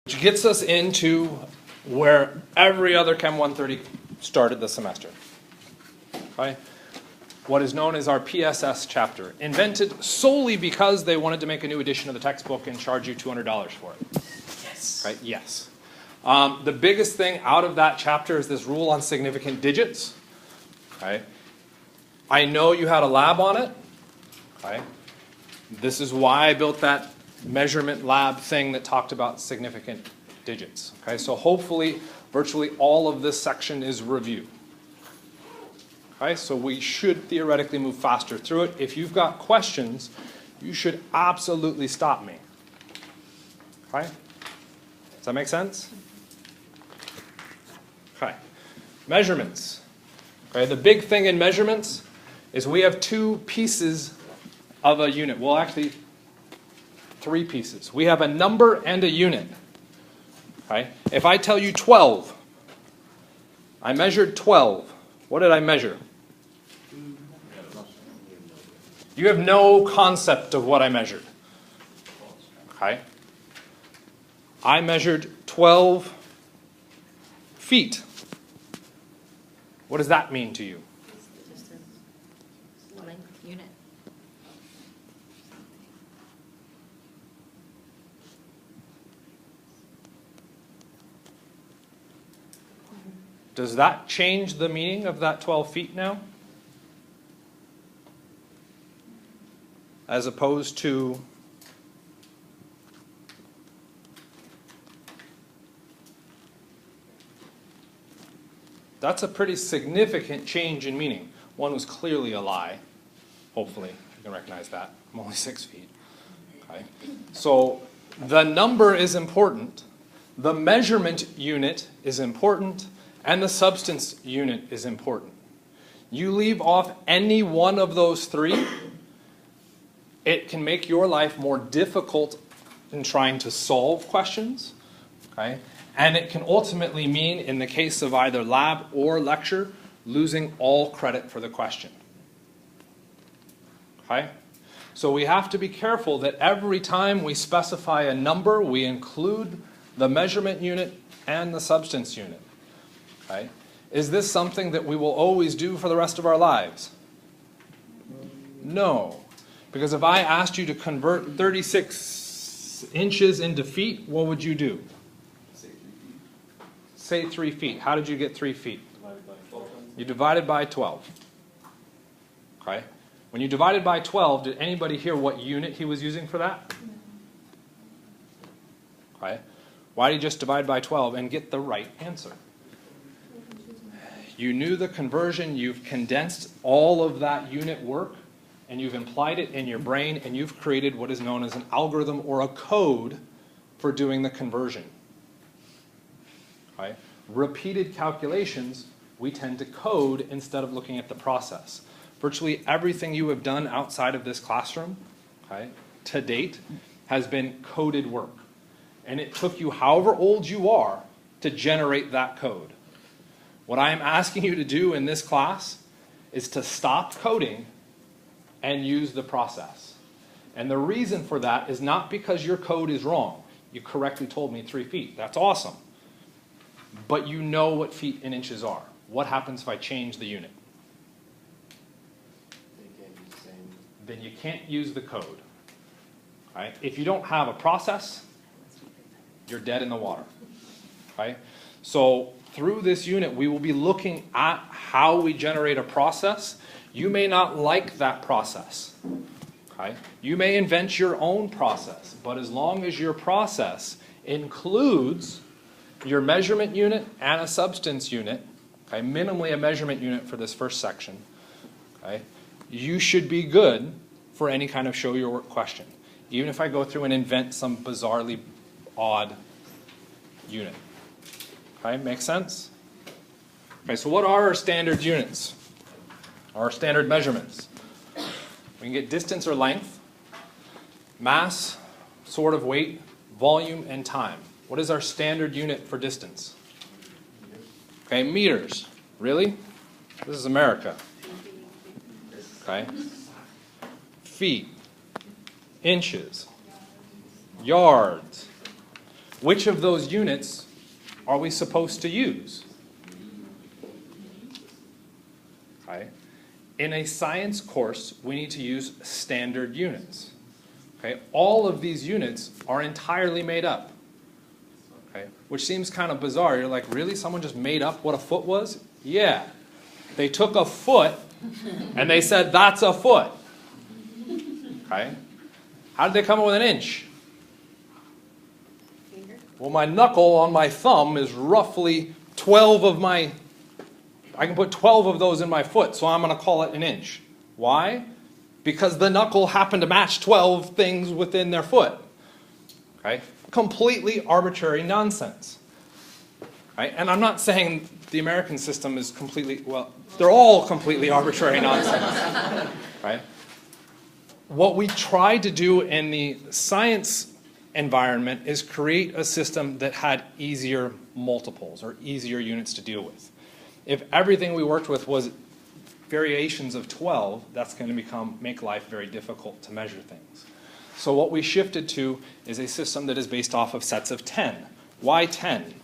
Which gets us into where every other Chem 130 started this semester. Okay? What is known as our PSS chapter, invented solely because they wanted to make a new edition of the textbook and charge you $200 for it. Yes. Right? Yes. The biggest thing out of that chapter is this rule on significant digits. Okay? I know you had a lab on it. Okay? This is why I built that measurement lab thing that talked about significant digits. Okay? So hopefully, virtually all of this section is review. Okay? So we should theoretically move faster through it. If you've got questions, you should absolutely stop me. Okay? Does that make sense? Okay. Measurements. Okay, the big thing in measurements is we have two pieces of a unit. Well, actually, three pieces. We have a number and a unit. Okay? If I tell you 12, I measured 12. What did I measure? You have no concept of what I measured. Okay? I measured 12 feet. What does that mean to you? Just a length unit. Does that change the meaning of that 12 feet now? As opposed to that's a pretty significant change in meaning. One was clearly a lie. Hopefully, you can recognize that. I'm only 6 feet. Okay. So the number is important, the measurement unit is important, and the substance unit is important. You leave off any one of those three, it can make your life more difficult in trying to solve questions. Okay? And it can ultimately mean, in the case of either lab or lecture, losing all credit for the question. Okay? So we have to be careful that every time we specify a number, we include the measurement unit and the substance unit. Okay? Is this something that we will always do for the rest of our lives? No. Because if I asked you to convert 36 inches into feet, what would you do? Say 3 feet. How did you get 3 feet? Divided by 12. You divided by 12. Okay? When you divided by 12, did anybody hear what unit he was using for that? Okay? Why did you just divide by 12 and get the right answer? You knew the conversion, you've condensed all of that unit work, and you've implied it in your brain, and you've created what is known as an algorithm or a code for doing the conversion. Okay? Repeated calculations, we tend to code instead of looking at the process. Virtually everything you have done outside of this classroom, okay, to date, has been coded work. And it took you however old you are to generate that code. What I am asking you to do in this class is to stop coding and use the process. And the reason for that is not because your code is wrong. You correctly told me 3 feet. That's awesome. But you know what feet and inches are. What happens if I change the unit? They can't be the same. Then you can't use the code. Right? If you don't have a process, you're dead in the water. Right? So through this unit, we will be looking at how we generate a process. You may not like that process. Okay? You may invent your own process, but as long as your process includes your measurement unit and a substance unit, okay, minimally a measurement unit for this first section, okay, you should be good for any kind of show your work question, even if I go through and invent some bizarrely odd unit. Okay, make sense? Okay, so what are our standard units? Our standard measurements? We can get distance or length, mass, sort of weight, volume, and time. What is our standard unit for distance? Okay, meters. Really? This is America. Okay. Feet, inches, yards. Which of those units are we supposed to use? Okay. In a science course, we need to use standard units. Okay. All of these units are entirely made up. Okay. Which seems kind of bizarre. You're like, really? Someone just made up what a foot was? Yeah. They took a foot and they said, that's a foot. Okay. How did they come up with an inch? Finger? Well, my knuckle on my thumb is roughly 12 of my, I can put 12 of those in my foot, so I'm going to call it an inch. Why? Because the knuckle happened to match 12 things within their foot. Okay? Completely arbitrary nonsense. Right? And I'm not saying the American system is completely, well, they're all completely arbitrary nonsense. Right? What we tried to do in the science environment is create a system that had easier multiples or easier units to deal with. If everything we worked with was variations of 12, that's going to make life very difficult to measure things. So what we shifted to is a system that is based off of sets of 10. Why 10?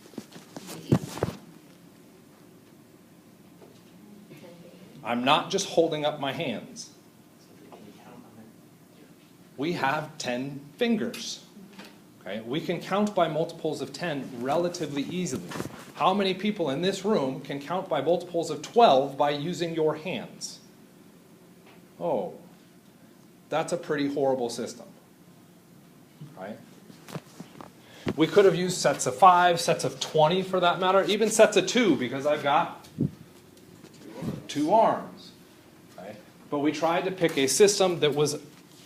I'm not just holding up my hands. We have 10 fingers. Okay? We can count by multiples of 10 relatively easily. How many people in this room can count by multiples of 12 by using your hands? Oh, that's a pretty horrible system. Right? We could have used sets of 5, sets of 20 for that matter, even sets of 2 because I've got 2 arms. Right? But we tried to pick a system that was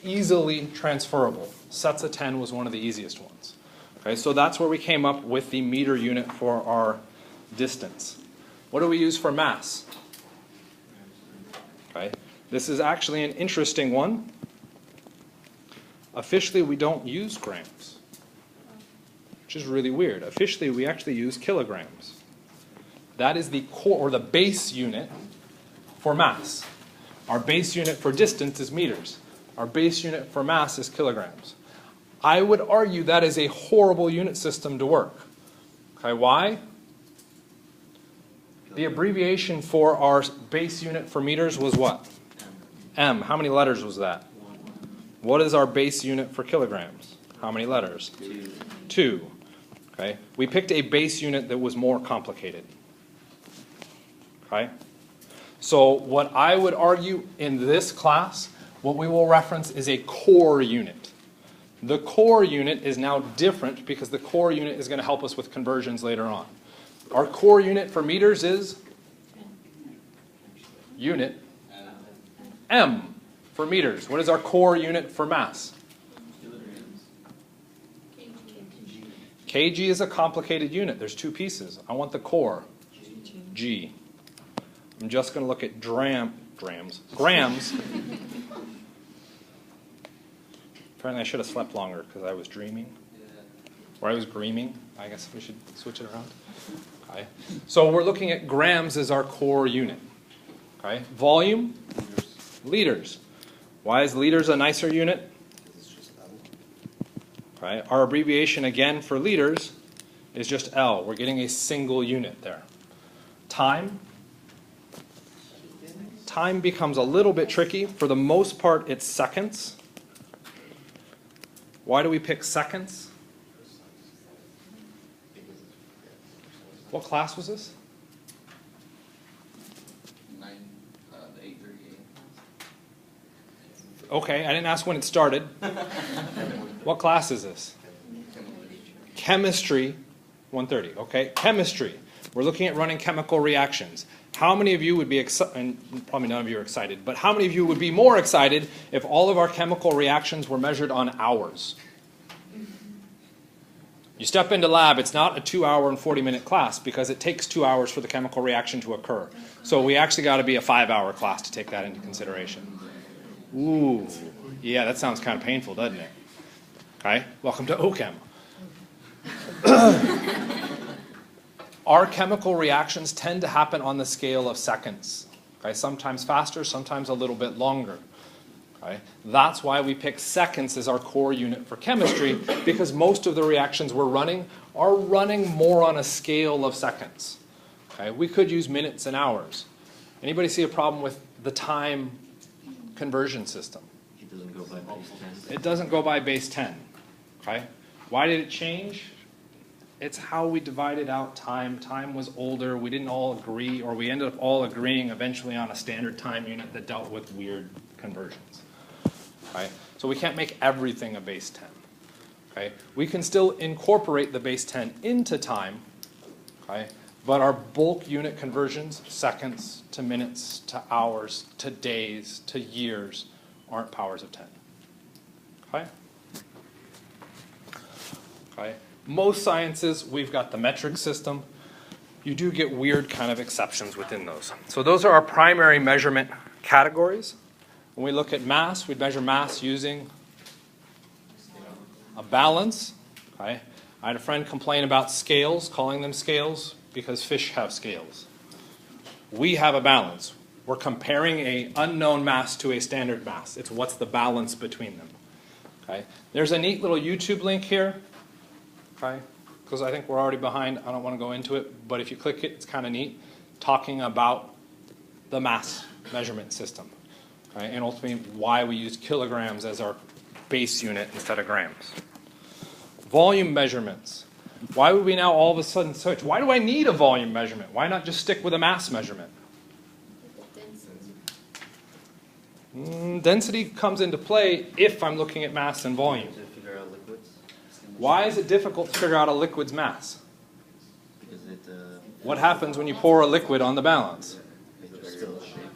easily transferable. Sets of 10 was one of the easiest ones. Okay, so that's where we came up with the meter unit for our distance. What do we use for mass? Okay, this is actually an interesting one. Officially, we don't use grams, which is really weird. Officially, we actually use kilograms. That is the core or the base unit for mass. Our base unit for distance is meters. Our base unit for mass is kilograms. I would argue that is a horrible unit system to work. Okay, why? The abbreviation for our base unit for meters was what? M. How many letters was that? What is our base unit for kilograms? How many letters? 2. Okay, we picked a base unit that was more complicated. Okay? So what I would argue in this class, what we will reference is a core unit. The core unit is now different because the core unit is going to help us with conversions later on. Our core unit for meters is unit M for meters. What is our core unit for mass? kg is a complicated unit. There's 2 pieces. I want the core, G. I'm just going to look at grams. Apparently I should have slept longer because I was dreaming. Or I was dreaming. I guess we should switch it around. Okay. So we're looking at grams as our core unit. Okay. Volume, liters. Why is liters a nicer unit? Okay. Our abbreviation again for liters is just L. We're getting a single unit there. Time. Time becomes a little bit tricky. For the most part, it's seconds. Why do we pick seconds? What class was this? The 838. Okay, I didn't ask when it started. What class is this? Chemistry 130. Okay, chemistry. We're looking at running chemical reactions. How many of you would be excited, and probably none of you are excited, but how many of you would be more excited if all of our chemical reactions were measured on hours? You step into lab, it's not a 2-hour and 40-minute class because it takes 2 hours for the chemical reaction to occur. So we actually got to be a 5-hour class to take that into consideration. Ooh, yeah, that sounds kind of painful, doesn't it? Okay, welcome to OChem. Our chemical reactions tend to happen on the scale of seconds. Okay, sometimes faster, sometimes a little bit longer. Okay? That's why we pick seconds as our core unit for chemistry, because most of the reactions we're running are running more on a scale of seconds. Okay? We could use minutes and hours. Anybody see a problem with the time conversion system? It doesn't go by base 10. It doesn't go by base 10. Okay? Why did it change? It's how we divided out time. Time was older. We didn't all agree, or we ended up all agreeing eventually on a standard time unit that dealt with weird conversions. Okay? So we can't make everything a base 10. Okay? We can still incorporate the base 10 into time, okay? But our bulk unit conversions, seconds to minutes to hours to days to years, aren't powers of 10. Okay? Okay? Most sciences, we've got the metric system. You do get weird kind of exceptions within those. So those are our primary measurement categories. When we look at mass, we measure mass using a balance. Okay? I had a friend complain about scales, calling them scales, because fish have scales. We have a balance. We're comparing an unknown mass to a standard mass. It's what's the balance between them. Okay? There's a neat little YouTube link here. Okay? Because I think we're already behind. I don't want to go into it, but if you click it, it's kind of neat, talking about the mass measurement system. Okay? And ultimately why we use kilograms as our base unit instead of grams. Volume measurements. Why would we now all of a sudden switch? Why do I need a volume measurement? Why not just stick with a mass measurement? Density comes into play if I'm looking at mass and volume. To figure out liquids. Why is it difficult to figure out a liquid's mass? Because What happens when you pour a liquid on the balance? it's still shaking.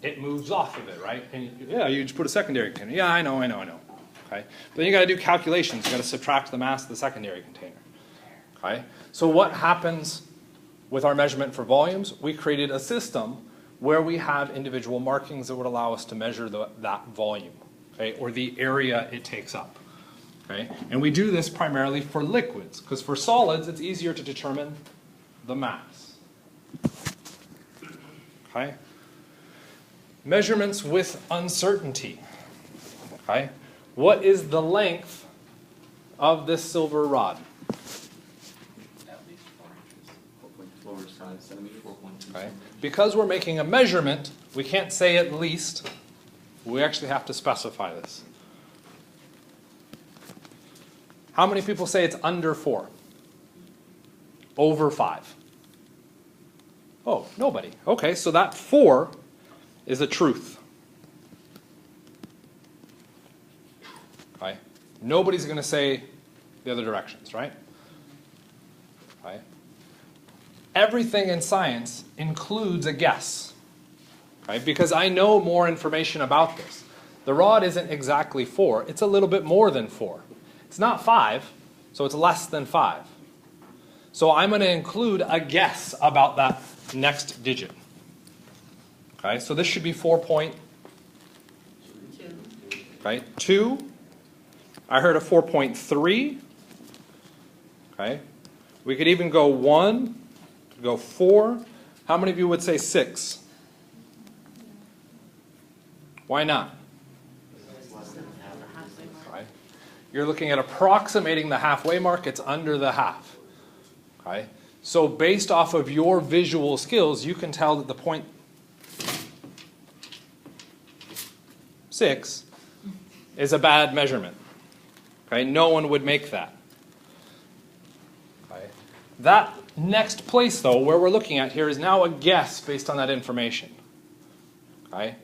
It moves off of it, right? And yeah, you just put a secondary container. Yeah, I know. Okay? But then you got to do calculations. You got to subtract the mass of the secondary container. Okay? So what happens with our measurement for volumes? We created a system where we have individual markings that would allow us to measure that volume, okay, or the area it takes up. Okay? And we do this primarily for liquids, because for solids it's easier to determine the mass. Okay? Measurements with uncertainty. Okay? What is the length of this silver rod? At least 4 inches. 4.5 centimeters. 4.2 Okay? Because we're making a measurement, we can't say at least. We actually have to specify this. How many people say it's under 4? Over 5? Oh, nobody. Okay, so that 4 is a truth. Okay? Nobody's going to say the other directions, right? Okay? Everything in science includes a guess. Okay? Because I know more information about this. The rod isn't exactly 4. It's a little bit more than 4. It's not 5, so it's less than 5. So I'm going to include a guess about that next digit. Okay, so this should be 4.2. Okay, 2. I heard a 4.3. Okay, we could even go 1, go 4. How many of you would say 6? Why not? Okay. You're looking at approximating the halfway mark. It's under the half. Okay, so based off of your visual skills, you can tell that the 0.6 is a bad measurement. Okay, no one would make that. Okay. That next place, though, where we're looking at here is now a guess based on that information. Okay?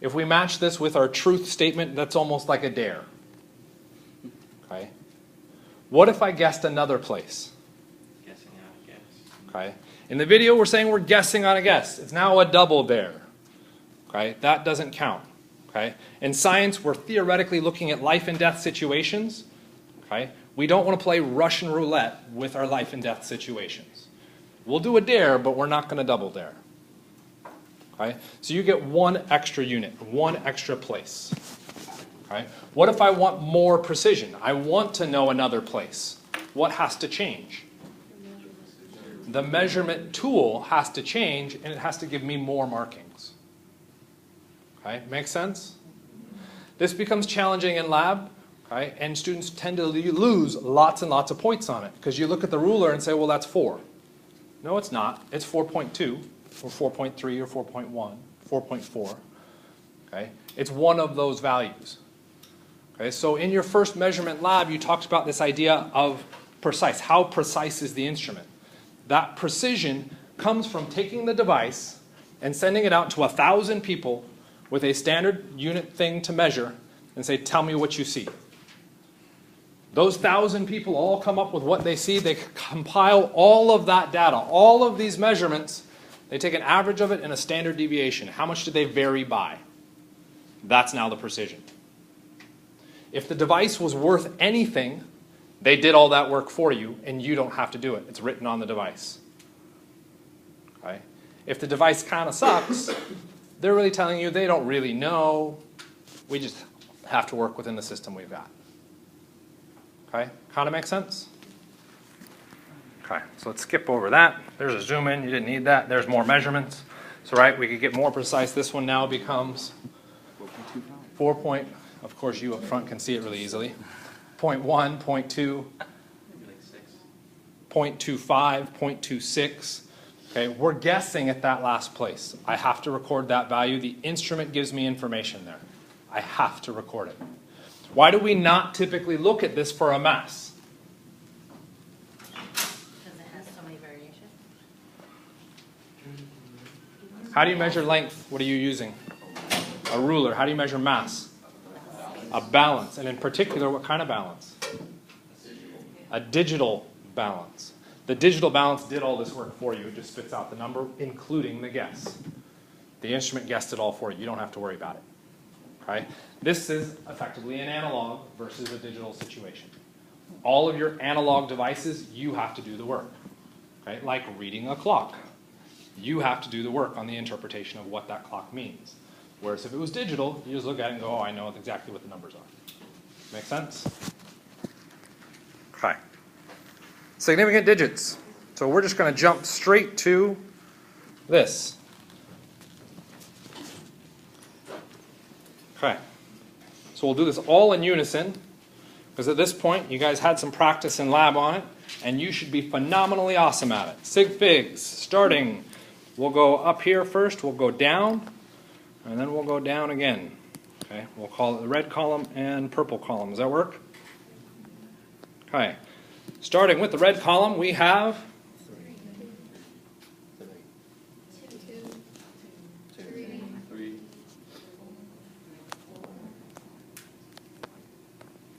If we match this with our truth statement, that's almost like a dare. Okay? What if I guessed another place? Guessing out a guess. Okay? In the video, we're saying we're guessing on a guess. It's now a double dare. Okay? That doesn't count. Okay? In science, we're theoretically looking at life and death situations. Okay? We don't want to play Russian roulette with our life and death situations. We'll do a dare, but we're not going to double dare. Okay? So you get one extra unit, one extra place. Okay? What if I want more precision? I want to know another place. What has to change? The measurement tool has to change, and it has to give me more markings. Okay? Make sense? This becomes challenging in lab, okay? And students tend to lose lots and lots of points on it because you look at the ruler and say, well, that's 4. No, it's not. It's 4.2 or 4.3 or 4.1, 4.4. Okay? It's one of those values. Okay? So in your first measurement lab, you talked about this idea of precise. How precise is the instrument? That precision comes from taking the device and sending it out to 1,000 people with a standard unit thing to measure and say, tell me what you see. Those 1,000 people all come up with what they see. They compile all of that data, all of these measurements. They take an average of it and a standard deviation. How much do they vary by? That's now the precision. If the device was worth anything, they did all that work for you, and you don't have to do it. It's written on the device. Okay? If the device kind of sucks, they're really telling you they don't really know. We just have to work within the system we've got. Okay? Kind of makes sense? Okay, so let's skip over that. There's a zoom in. You didn't need that. There's more measurements. So, right, we could get more precise. This one now becomes 4 point. Of course, you up front can see it really easily. 0.1, 0.2, 0.25, 0.26. Okay, we're guessing at that last place. I have to record that value. The instrument gives me information there. I have to record it. Why do we not typically look at this for a mass? Because it has so many variations. How do you measure length? What are you using? A ruler. How do you measure mass? A balance. And in particular, what kind of balance? A digital balance. The digital balance did all this work for you. It just spits out the number, including the guess. The instrument guessed it all for you. You don't have to worry about it. Okay? This is effectively an analog versus a digital situation. All of your analog devices, you have to do the work. Okay? Like reading a clock. You have to do the work on the interpretation of what that clock means. Whereas if it was digital, you just look at it and go, oh, I know exactly what the numbers are. Make sense? Okay. Significant digits. So we're just going to jump straight to this. Okay. So we'll do this all in unison, because at this point, you guys had some practice in lab on it, and you should be phenomenally awesome at it. Sig figs, starting. We'll go up here first, we'll go down, and then we'll go down again. Okay, we'll call it the red column and purple column. Does that work? Okay. Starting with the red column, we have 3.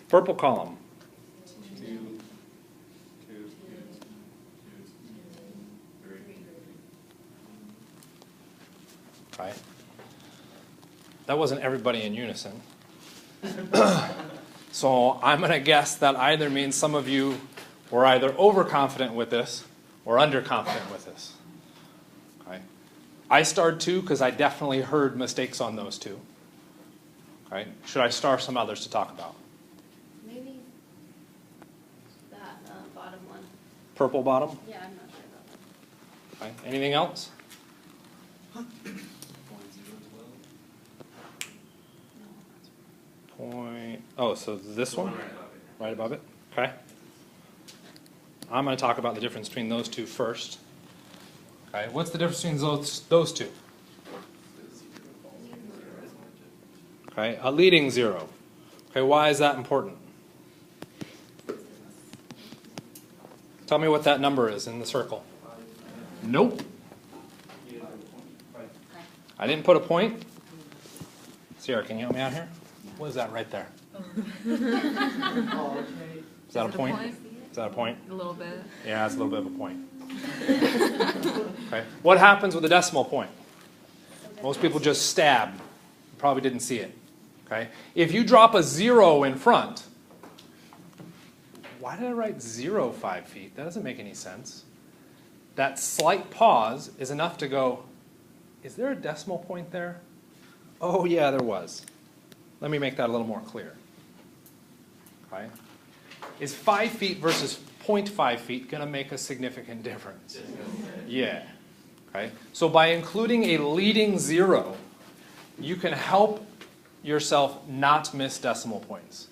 purple column. 2. 2. 3. Okay. That wasn't everybody in unison. So I'm going to guess that either means some of you were either overconfident with this or underconfident with this. Okay. I starred 2 because I definitely heard mistakes on those 2. Okay. Should I star some others to talk about? Maybe that bottom one. Purple bottom? Yeah, I'm not sure about that. Okay. Anything else? Point. Oh, so this one? Right above it? Okay. I'm going to talk about the difference between those 2 first. Okay. What's the difference between those 2? Okay. A leading 0. Okay. Why is that important? Tell me what that number is in the circle. Nope. I didn't put a point. Sierra, can you help me out here? What is that right there? Is that a point? Is that a point? A little bit. Yeah, it's a little bit of a point. Okay. What happens with a decimal point? Most people just stab. You probably didn't see it. Okay. If you drop a 0 in front, why did I write 0 5 feet? That doesn't make any sense. That slight pause is enough to go, is there a decimal point there? Oh, yeah, there was. Let me make that a little more clear. Okay. Is 5 feet versus 0.5 feet going to make a significant difference? Yeah. Okay. So by including a leading 0, you can help yourself not miss decimal points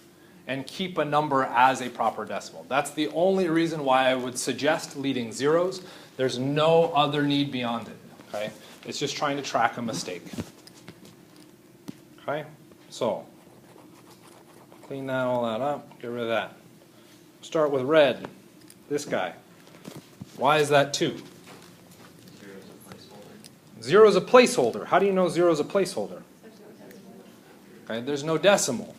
and keep a number as a proper decimal. That's the only reason why I would suggest leading zeros. There's no other need beyond it, okay? It's just trying to track a mistake. Okay, so clean that all that up, get rid of that. Start with red, this guy. Why is that 2? Zero is a placeholder. 0 is a placeholder. How do you know 0 is a placeholder? Okay, there's no decimal.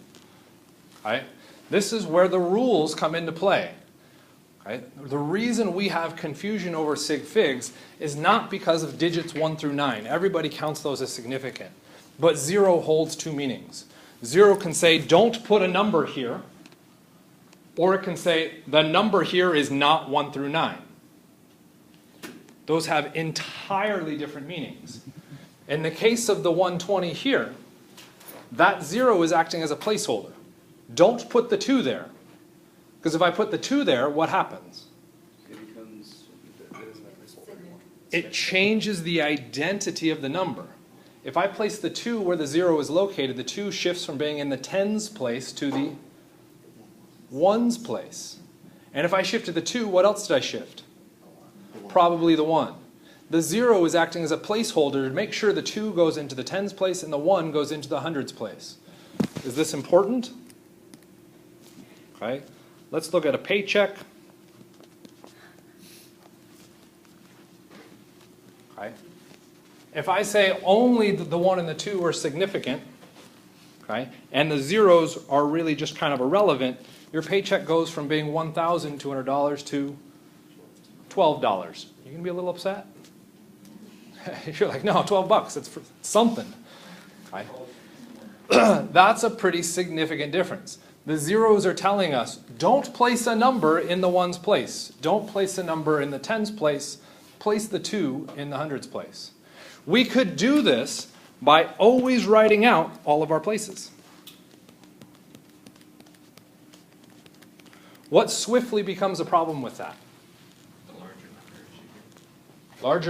Okay? This is where the rules come into play. Okay? The reason we have confusion over sig figs is not because of digits 1 through 9. Everybody counts those as significant. But 0 holds 2 meanings. 0 can say, don't put a number here. Or it can say, the number here is not 1 through 9. Those have entirely different meanings. In the case of the 120 here, that 0 is acting as a placeholder. Don't put the 2 there. Because if I put the 2 there, what happens? It becomes, it isn't a placeholder anymore. It changes the identity of the number. If I place the 2 where the 0 is located, the 2 shifts from being in the tens place to the ones place. And if I shifted the 2, what else did I shift? Probably the 1. The 0 is acting as a placeholder to make sure the 2 goes into the tens place and the 1 goes into the hundreds place. Is this important? Okay. Let's look at a paycheck. Okay. If I say only the 1 and the 2 are significant, okay, and the zeros are really just kind of irrelevant, your paycheck goes from being $1,200 to $12. You're going to be a little upset? You're like, no, 12 bucks, it's for something. Okay. That's a pretty significant difference. The zeros are telling us, don't place a number in the ones place. Don't place a number in the tens place. Place the 2 in the hundreds place. We could do this by always writing out all of our places. What swiftly becomes a problem with that? The larger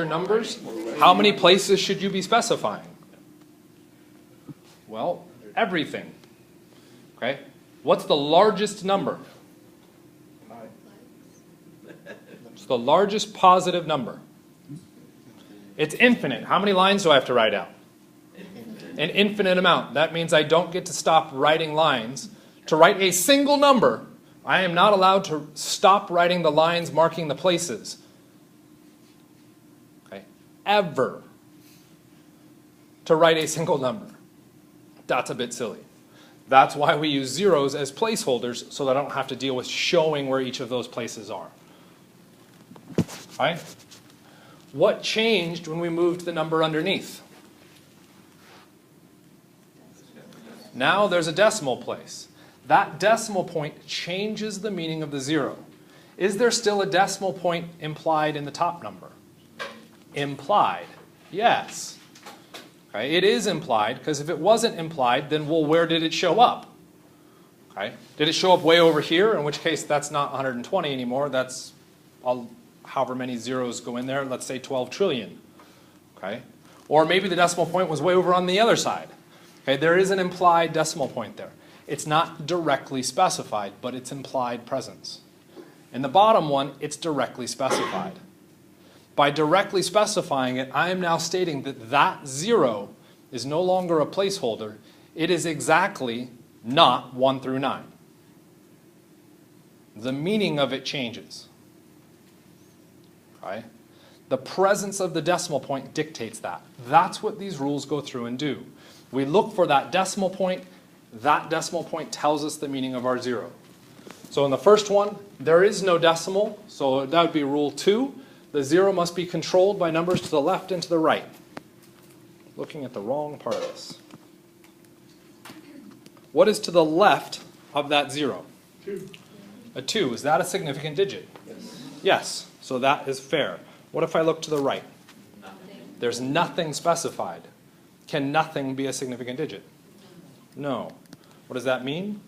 number should be. Larger numbers? How many places should you be specifying? Well, everything. Okay? What's the largest number? It's the largest positive number. It's infinite. How many lines do I have to write out? An infinite amount. That means I don't get to stop writing lines. To write a single number, I am not allowed to stop writing the lines marking the places. Okay? Ever. To write a single number. That's a bit silly. That's why we use zeros as placeholders so that I don't have to deal with showing where each of those places are. Right? What changed when we moved the number underneath? Now there's a decimal place. That decimal point changes the meaning of the 0. Is there still a decimal point implied in the top number? Implied. Yes. Okay, it is implied, because if it wasn't implied, then well, where did it show up? Okay. Did it show up way over here, in which case that's not 120 anymore, that's however many zeros go in there, let's say 12 trillion. Okay. Or maybe the decimal point was way over on the other side. Okay, there is an implied decimal point there. It's not directly specified, but it's implied presence. In the bottom one, it's directly specified. By directly specifying it, I am now stating that that 0 is no longer a placeholder. It is exactly not 1 through 9. The meaning of it changes. Okay? The presence of the decimal point dictates that. That's what these rules go through and do. We look for that decimal point. That decimal point tells us the meaning of our 0. So in the first one, there is no decimal, so that would be rule 2. The 0 must be controlled by numbers to the left and to the right. Looking at the wrong part of this. What is to the left of that 0? 2. A 2. Is that a significant digit? Yes. Yes. So that is fair. What if I look to the right? Nothing. There's nothing specified. Can nothing be a significant digit? No. What does that mean?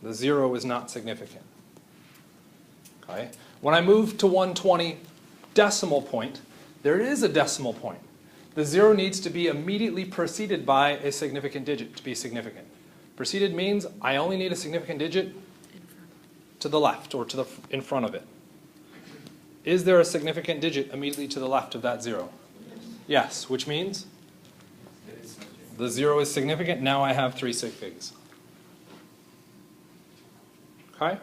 The 0 is not significant. Okay. When I move to 120 decimal point, there is a decimal point. The 0 needs to be immediately preceded by a significant digit to be significant. Preceded means I only need a significant digit to the left or to the in front of it. Is there a significant digit immediately to the left of that 0? Yes, which means the 0 is significant. Now I have 3 sig figs. Okay?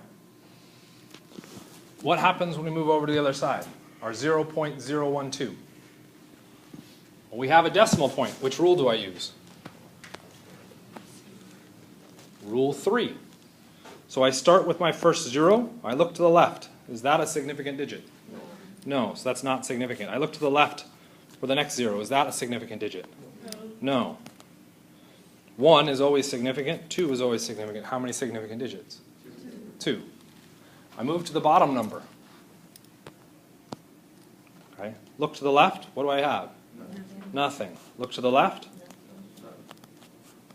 What happens when we move over to the other side? Our 0.012. Well, we have a decimal point. Which rule do I use? Rule 3. So I start with my first 0. I look to the left. Is that a significant digit? No, so that's not significant. I look to the left for the next 0. Is that a significant digit? No. 1 is always significant. 2 is always significant. How many significant digits? 2. I move to the bottom number. Okay. Look to the left. What do I have? Nothing. Look to the left.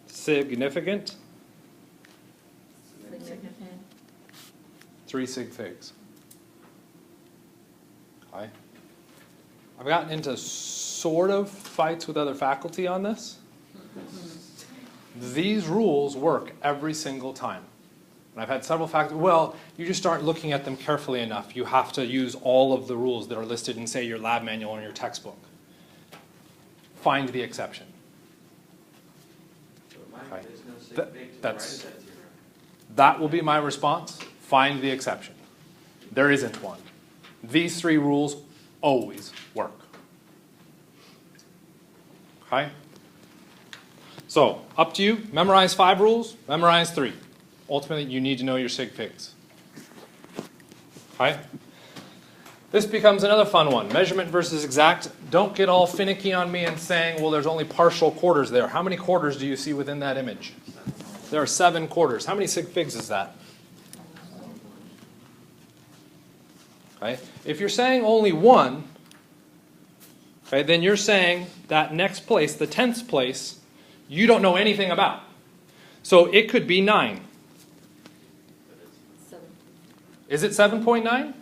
Significant. Significant. 3 sig figs. Okay. I've gotten into sort of fights with other faculty on this. These rules work every single time. And I've had several faculty, well, you just aren't looking at them carefully enough. You have to use all of the rules that are listed in, say, your lab manual or your textbook. Find the exception. Okay. That will be my response. Find the exception. There isn't one. These 3 rules always work. Okay? So, up to you. Memorize 5 rules. Memorize 3. Ultimately, you need to know your sig figs. Okay? This becomes another fun one. Measurement versus exact. Don't get all finicky on me and saying, well, there's only partial quarters there. How many quarters do you see within that image? There are 7 quarters. How many sig figs is that? Okay? If you're saying only 1, okay, then you're saying that next place, the 10th place, you don't know anything about. So it could be 9. 7. Is it 7.9?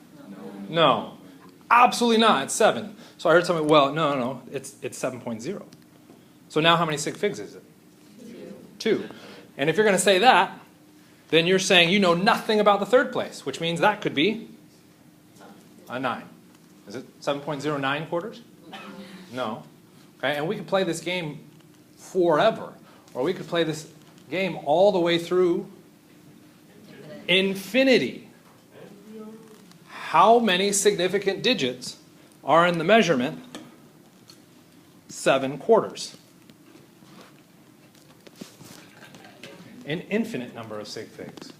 No. Absolutely not. It's 7. So I heard something, well, no, it's 7.0. So now how many sig figs is it? 2. And if you're going to say that, then you're saying you know nothing about the 3rd place, which means that could be a 9. Is it 7.09 quarters? No. Okay, and we could play this game forever. Or we could play this game all the way through infinity. How many significant digits are in the measurement 7 quarters? An infinite number of sig figs.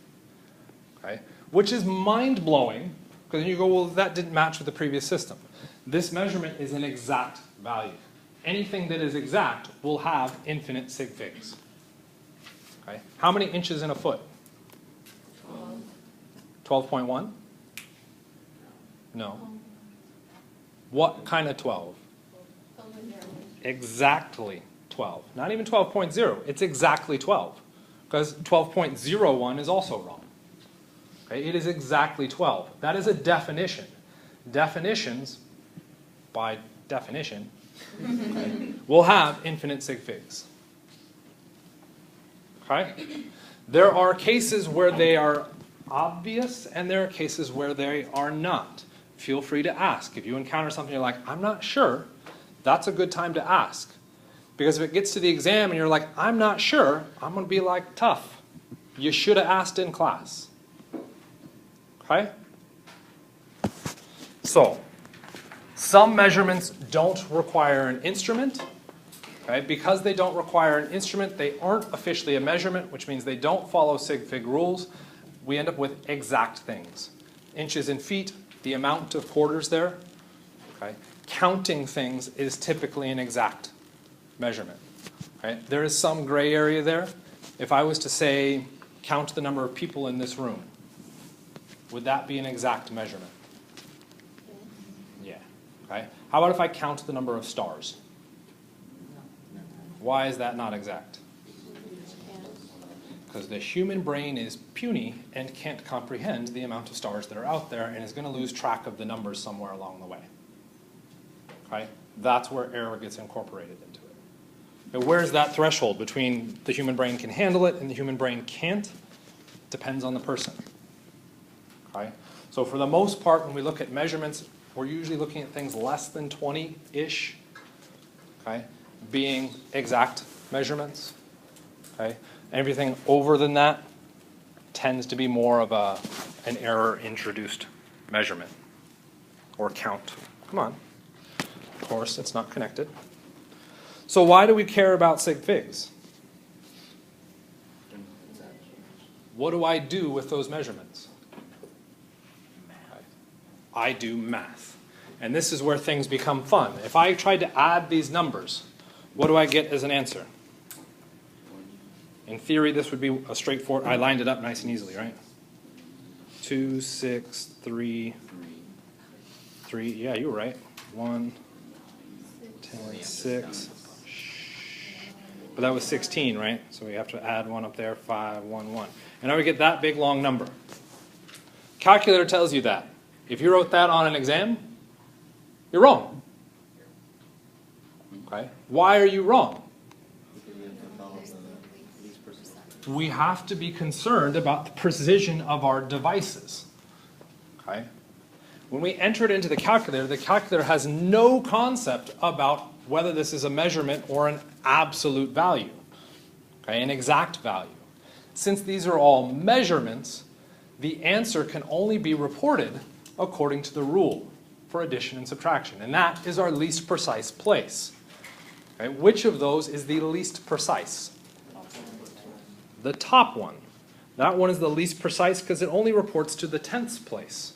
Okay? Which is mind-blowing, because you go, well, that didn't match with the previous system. This measurement is an exact value. Anything that is exact will have infinite sig figs. Okay? How many inches in a foot? 12.1? No. What kind of 12? Exactly 12. Not even 12.0. It's exactly 12. Because 12.01 is also wrong. Okay? It is exactly 12. That is a definition. Definitions, by definition, okay, will have infinite sig figs. Okay? There are cases where they are obvious, and there are cases where they are not. Feel free to ask. If you encounter something you're like, I'm not sure, that's a good time to ask. Because if it gets to the exam and you're like, I'm not sure, I'm going to be like, tough. You should have asked in class. Okay? So, some measurements don't require an instrument. Okay? Because they don't require an instrument, they aren't officially a measurement, which means they don't follow sig fig rules. We end up with exact things. Inches and feet, the amount of quarters there. Okay? Counting things is typically an exact measurement. Right? There is some gray area there. If I was to say, count the number of people in this room, would that be an exact measurement? Yeah. Okay. How about if I count the number of stars? Why is that not exact? Because the human brain is puny and can't comprehend the amount of stars that are out there and is going to lose track of the numbers somewhere along the way. Okay? That's where error gets incorporated into it. Now, where's that threshold between the human brain can handle it and the human brain can't? Depends on the person. Okay? So for the most part, when we look at measurements, we're usually looking at things less than 20-ish, okay, being exact measurements. Okay? Everything over than that tends to be more of an error-introduced measurement or count. Come on. Of course, it's not connected. So why do we care about sig figs? What do I do with those measurements? I do math. And this is where things become fun. If I tried to add these numbers, what do I get as an answer? In theory, this would be a straightforward, I lined it up nice and easily, right? 2, 6, 3, 3, yeah, you were right. 1, 10, 6. But that was 16, right? So we have to add 1 up there, 5, 1, 1. And now we get that big, long number. Calculator tells you that. If you wrote that on an exam, you're wrong. Okay? Why are you wrong? We have to be concerned about the precision of our devices. Okay? When we enter it into the calculator has no concept about whether this is a measurement or an absolute value, okay, an exact value. Since these are all measurements, the answer can only be reported according to the rule for addition and subtraction, and that is our least precise place. Okay? Which of those is the least precise? The top one. That one is the least precise because it only reports to the tenths place.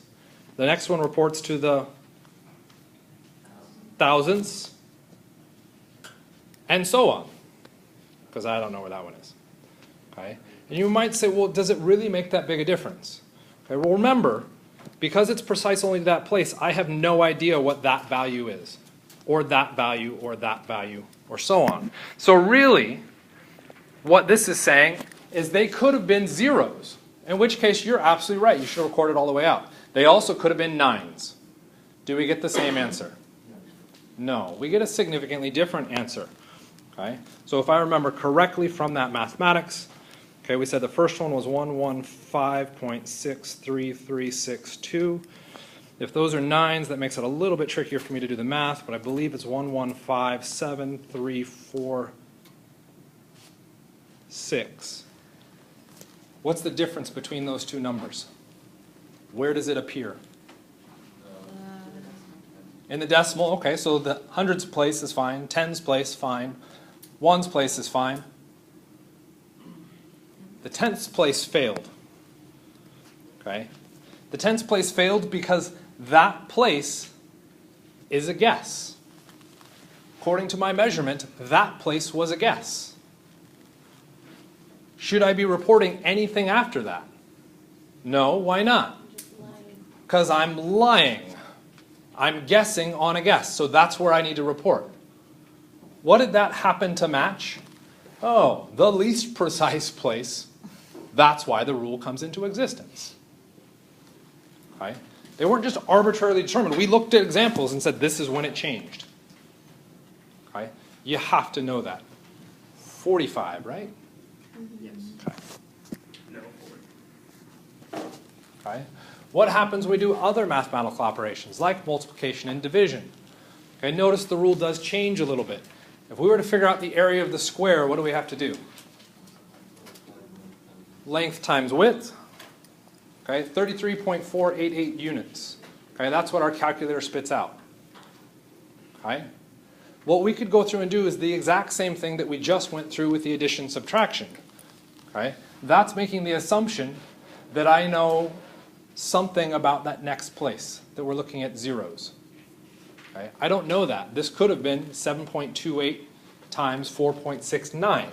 The next one reports to the thousandths, and so on. Because I don't know where that one is. Okay? And you might say, well, does it really make that big a difference? Okay, well, remember, because it's precise only to that place, I have no idea what that value is, or that value, or that value, or so on. So really, what this is saying is they could have been zeros, in which case you're absolutely right. You should have recorded all the way out. They also could have been nines. Do we get the same answer? No. We get a significantly different answer. Okay? So if I remember correctly from that mathematics, okay, we said the first one was 115.63362. If those are nines, that makes it a little bit trickier for me to do the math, but I believe it's 1157346. What's the difference between those two numbers? Where does it appear? In the decimal, okay, so the hundreds place is fine, tens place, fine. Ones place is fine. The tenths place failed. Okay? The tenths place failed because that place is a guess. According to my measurement, that place was a guess. Should I be reporting anything after that? No, why not? Because I'm lying. I'm guessing on a guess, so that's where I need to report. What did that happen to match? Oh, the least precise place. That's why the rule comes into existence. Okay? They weren't just arbitrarily determined. We looked at examples and said this is when it changed. Okay? You have to know that. 45, right? Yes. Okay. No, 40. Okay? What happens when we do other mathematical operations like multiplication and division? Okay, notice the rule does change a little bit. If we were to figure out the area of the square, what do we have to do? Length times width. Okay, 33.488 units. Okay, that's what our calculator spits out. Okay? What we could go through and do is the exact same thing that we just went through with the addition subtraction. Okay? That's making the assumption that I know something about that next place, that we're looking at zeros. Okay? I don't know that. This could have been 7.28 times 4.69.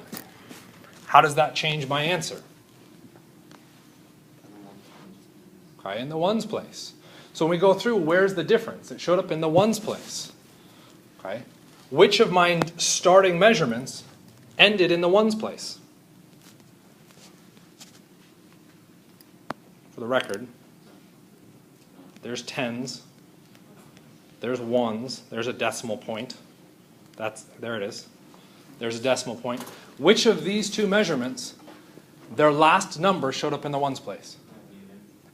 How does that change my answer? Okay, in the ones place. So when we go through, where's the difference? It showed up in the ones place. Okay? Which of my starting measurements ended in the ones place? For the record, there's tens. there's ones, there's a decimal point. There it is. There's a decimal point. Which of these two measurements, their last number showed up in the ones place?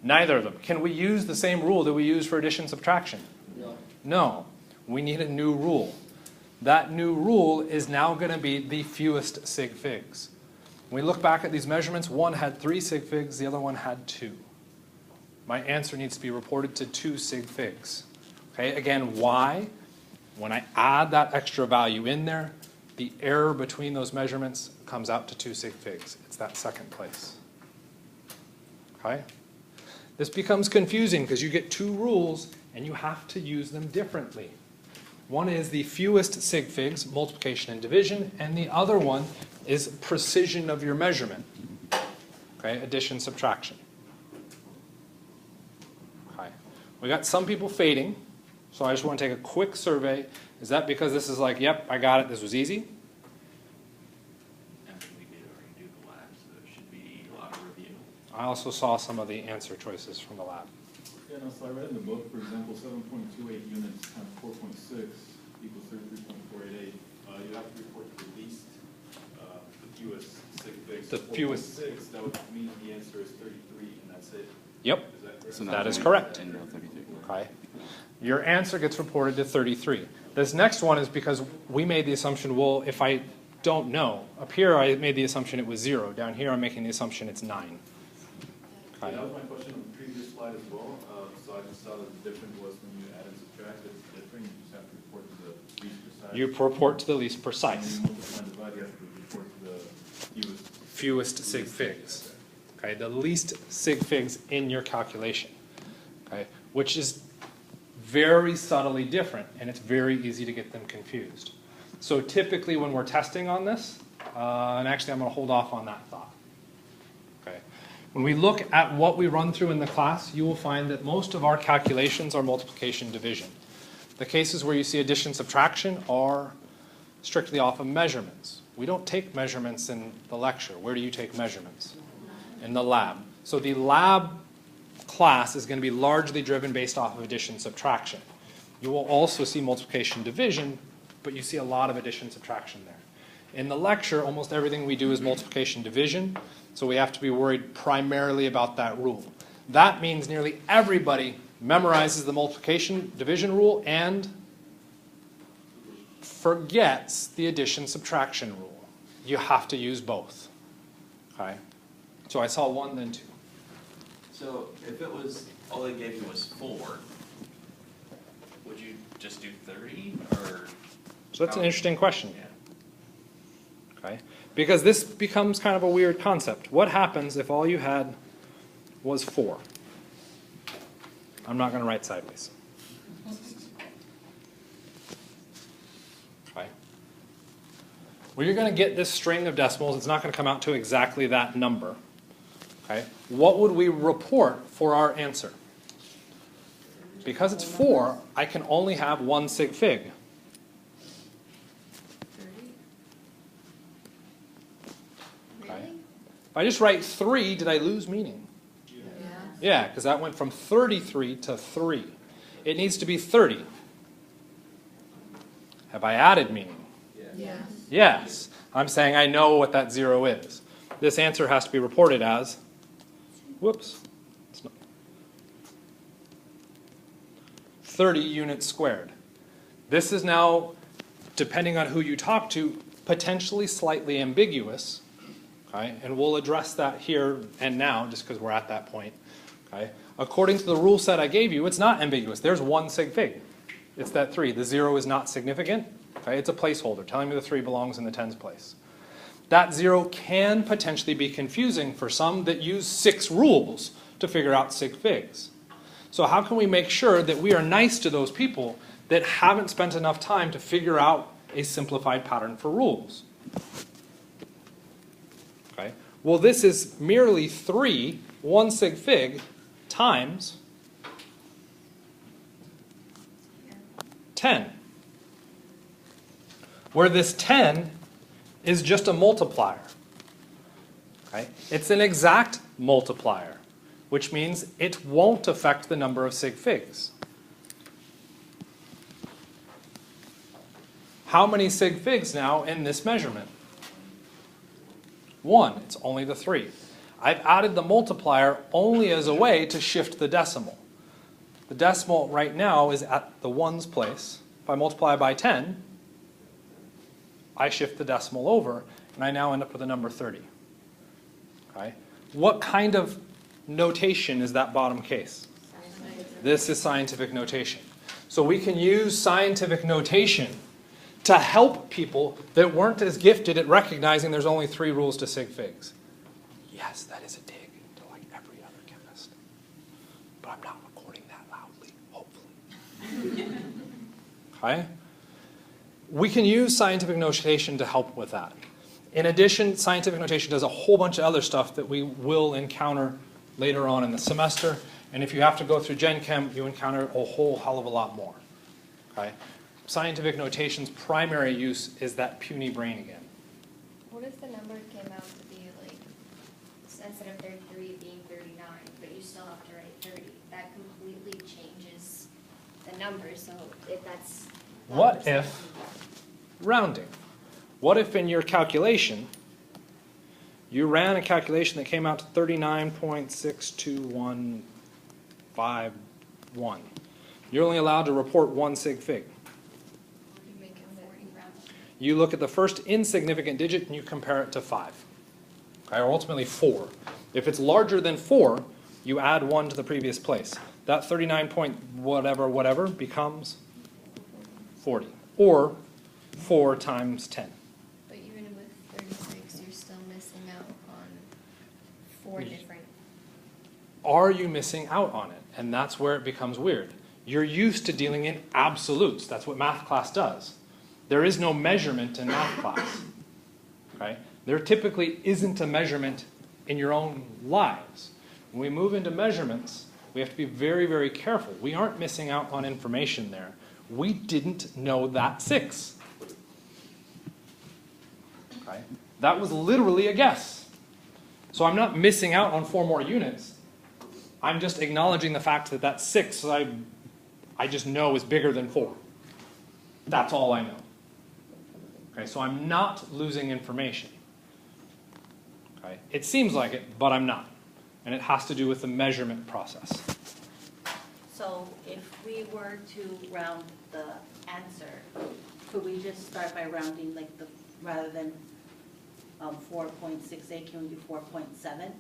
Neither of them. Can we use the same rule that we use for addition subtraction? No. No. We need a new rule. That new rule is now going to be the fewest sig figs. When we look back at these measurements, one had 3 sig figs, the other one had 2. My answer needs to be reported to 2 sig figs. Okay, again, why? When I add that extra value in there, the error between those measurements comes out to 2 sig figs. It's that second place. Okay? This becomes confusing because you get 2 rules and you have to use them differently. One is the fewest sig figs, multiplication and division, and the other one is precision of your measurement. Okay, addition, subtraction. Okay, we got some people fading, so I just want to take a quick survey. Is that because this is like, yep, I got it, this was easy? I think we did already do the lab, so it should be a lot of review. I also saw some of the answer choices from the lab. Yeah, no, so I read in the book, for example, 7.28 units times 4.6 equals 33.488. You have to report the least, the fewest sig figs. The fewest. 4.6, that would mean the answer is 33, and that's it. Yep, Is that correct? So now that is 20 correct. and no 32. Okay. Your answer gets reported to 33. This next one is because we made the assumption, well, if I don't know, up here I made the assumption it was 0. Down here I'm making the assumption it's 9. Yeah, that was my question on the previous slide as well. So I just saw that the difference was when you add and subtract, it's different. You just have to report to the least precise. You report to the least And precise. then you multiply and divide, you have to report to the fewest. Fewest sig figs. Okay, the least sig figs in your calculation. Okay, which is very subtly different, and it's very easy to get them confused. So typically when we're testing on this, and actually I'm going to hold off on that thought. Okay. When we look at what we run through in the class, you will find that most of our calculations are multiplication division. The cases where you see addition subtraction are strictly off of measurements. We don't take measurements in the lecture. Where do you take measurements? In the lab. So the lab class is going to be largely driven based off of addition subtraction. You will also see multiplication division, but you see a lot of addition subtraction there. In the lecture, almost everything we do is multiplication division, so we have to be worried primarily about that rule. That means nearly everybody memorizes the multiplication division rule and forgets the addition subtraction rule. You have to use both. Okay? So I saw 1, then 2. So if it was, all they gave you was 4, would you just do 30, or? So that's an interesting question. Yeah. Okay? Because this becomes kind of a weird concept. What happens if all you had was 4? I'm not going to write sideways. Okay? Well, you're going to get this string of decimals. It's not going to come out to exactly that number. Okay? What would we report for our answer? Because it's 4, I can only have 1 sig fig. 30? Okay. Really? If I just write 3, did I lose meaning? Yeah. Yeah, because that went from 33 to 3. It needs to be 30. Have I added meaning? Yes. Yes. I'm saying I know what that 0 is. This answer has to be reported as, whoops, it's not, 30 units squared. This is now, depending on who you talk to, potentially slightly ambiguous. Okay? And we'll address that here and now, just because we're at that point. Okay? According to the rule set I gave you, it's not ambiguous. There's 1 sig fig. It's that 3. The 0 is not significant. Okay? It's a placeholder telling me the 3 belongs in the tens place. That 0 can potentially be confusing for some that use 6 rules to figure out sig figs. So how can we make sure that we are nice to those people that haven't spent enough time to figure out a simplified pattern for rules? Okay. Well, this is merely 3, 1 sig fig, times 10. Where this 10 is just a multiplier. Okay? It's an exact multiplier, which means it won't affect the number of sig figs. how many sig figs now in this measurement? 1. It's only the 3. I've added the multiplier only as a way to shift the decimal. The decimal right now is at the 1's place. If I multiply by 10, I shift the decimal over, and I now end up with the number 30. Okay? What kind of notation is that bottom case? This is scientific notation. So we can use scientific notation to help people that weren't as gifted at recognizing there's only 3 rules to sig figs. Yes, that is a dig to like every other chemist. But I'm not recording that loudly, hopefully. Okay? We can use scientific notation to help with that. In addition, scientific notation does a whole bunch of other stuff that we will encounter later on in the semester. And if you have to go through Gen Chem, you encounter a whole hell of a lot more. Okay? Scientific notation's primary use is that puny brain again. What if the number came out to be like, instead of 33 being 39, but you still have to write 30? That completely changes the number, so if that's... What if, rounding, what if in your calculation, you ran a calculation that came out to 39.62151. You're only allowed to report 1 sig fig. You make it 40 round. You look at the first insignificant digit and you compare it to 5, okay, or ultimately 4. If it's larger than 4, you add 1 to the previous place. That 39 point whatever whatever becomes 40, or 4 times 10. But even with 36, you're still missing out on 4 different... Are you missing out on it? And that's where it becomes weird. You're used to dealing in absolutes. That's what math class does. There is no measurement in math class. Okay? There typically isn't a measurement in your own lives. When we move into measurements, we have to be very, very careful. We aren't missing out on information there. We didn't know that 6. Okay? That was literally a guess. So I'm not missing out on 4 more units. I'm just acknowledging the fact that that 6 I just know is bigger than 4. That's all I know. Okay, so I'm not losing information. Okay? It seems like it, but I'm not. And it has to do with the measurement process. So if we were to round the answer, could we just start by rounding like the, rather than 4.68, can we do 4.7?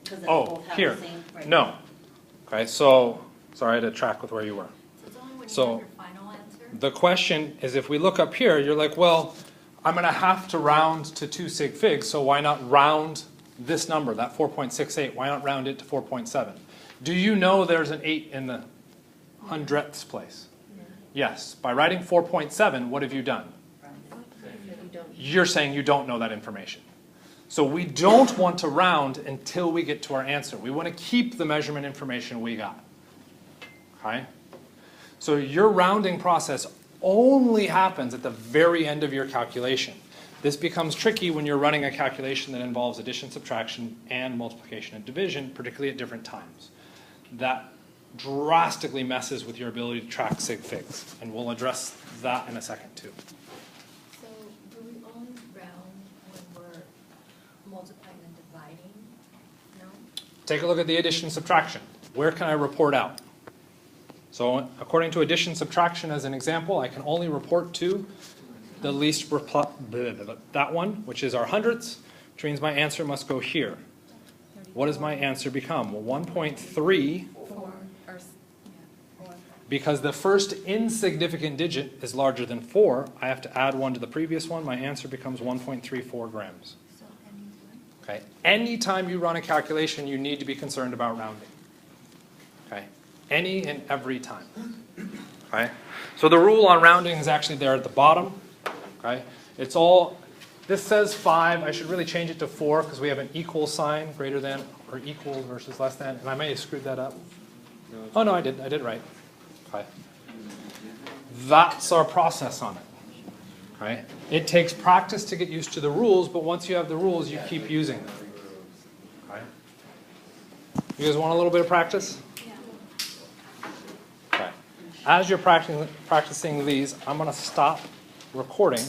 Because Oh, both have here. the same, right? No. Okay, so, sorry to track with where you were. So it's only when you So- have your final answer? The question is, if we look up here, you're like, well, I'm going to have to round to 2 sig figs, so why not round this number, that 4.68? Why not round it to 4.7? Do you know there's an 8 in the hundredths place? Yes. By writing 4.7, what have you done? You're saying you don't know that information. So we don't want to round until we get to our answer. We want to keep the measurement information we got. Okay? So your rounding process only happens at the very end of your calculation. This becomes tricky when you're running a calculation that involves addition, subtraction, and multiplication and division, particularly at different times. That drastically messes with your ability to track sig figs, and we'll address that in a second too. So do we only round when we're multiplying and dividing? No? Take a look at the addition subtraction. Where can I report out? So according to addition subtraction as an example, I can only report to the least that one, which is our hundredths, which means my answer must go here. What does my answer become? Well, 1.3, because the first insignificant digit is larger than 4, I have to add 1 to the previous one. My answer becomes 1.34 grams. So anytime? Okay. Anytime you run a calculation, you need to be concerned about rounding. Okay. Any and every time. Okay. So the rule on rounding is actually there at the bottom. Okay. It's all, this says 5. I should really change it to 4 because we have an equal sign, greater than or equal versus less than. And I may have screwed that up. Oh no, I did it right. Okay. That's our process on it. Okay. It takes practice to get used to the rules, but once you have the rules, you keep using them. Okay. You guys want a little bit of practice? Yeah. Okay. as you're practicing these, I'm gonna stop recording